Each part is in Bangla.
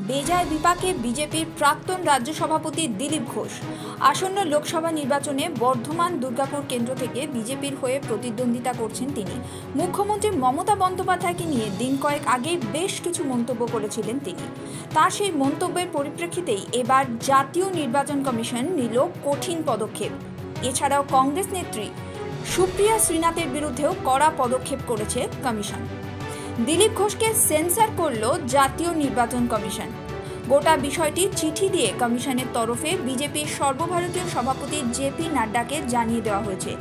বেজায় বিপাকে বিজেপির প্রাক্তন রাজ্য সভাপতি দিলীপ ঘোষ। আসন্ন লোকসভা নির্বাচনে বর্ধমান দুর্গাপুর কেন্দ্র থেকে বিজেপির হয়ে প্রতিদ্বন্দ্বিতা করছেন তিনি। মুখ্যমন্ত্রী মমতা বন্দ্যোপাধ্যায়কে নিয়ে দিন কয়েক আগে বেশ কিছু মন্তব্য করেছিলেন তিনি। তার সেই মন্তব্যের পরিপ্রেক্ষিতেই এবার জাতীয় নির্বাচন কমিশন নিল কঠিন পদক্ষেপ। এছাড়াও কংগ্রেস নেত্রী সুপ্রিয়া শ্রীনাথের বিরুদ্ধেও কড়া পদক্ষেপ করেছে কমিশন। দিলীপ ঘোষকে সেন্সর করল জাতীয় নির্বাচন কমিশন। গোটা বিষয়টি চিঠি দিয়ে কমিশনের তরফে বিজেপির সর্বভারতীয় সভাপতি জেপি নাড্ডাকে জানিয়ে দেওয়া হয়েছে।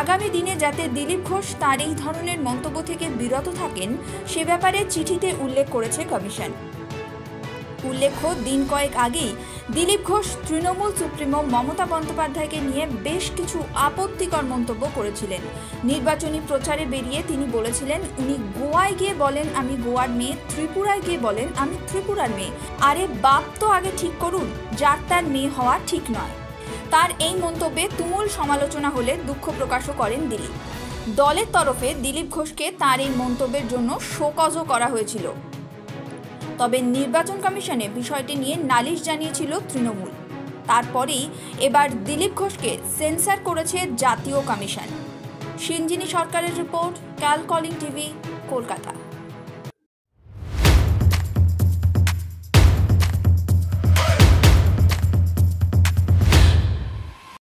আগামী দিনে যাতে দিলীপ ঘোষ তার এই ধরনের মন্তব্য থেকে বিরত থাকেন সে ব্যাপারে চিঠিতে উল্লেখ করেছে কমিশন। উল্লেখ্য, দিন কয়েক আগেই দিলীপ ঘোষ তৃণমূল সুপ্রিমো মমতা বন্দ্যোপাধ্যায়কে নিয়ে বেশ কিছু আপত্তিকর মন্তব্য করেছিলেন। নির্বাচনী প্রচারে বেরিয়ে তিনি বলেছিলেন, উনি গোয়ায় গিয়ে বলেন আমি গোয়ার মেয়ে, ত্রিপুরায় গিয়ে বলেন আমি ত্রিপুরার মেয়ে। আরে বাপ তো আগে ঠিক করুন, যার তার মেয়ে হওয়া ঠিক নয়। তার এই মন্তব্যে তুমুল সমালোচনা হলে দুঃখ প্রকাশও করেন দিলীপ। দলের তরফে দিলীপ ঘোষকে তার এই মন্তব্যের জন্য শোকজও করা হয়েছিল। তবে নির্বাচন কমিশনে বিষয়টি নিয়ে নালিশ জানিয়েছিল তৃণমূল। তারপরেই এবার দিলীপ ঘোষকে সেন্সর করেছে জাতীয় কমিশন। সিঞ্জিনী সরকারের রিপোর্ট, ক্যালকলিং টিভি, কলকাতা।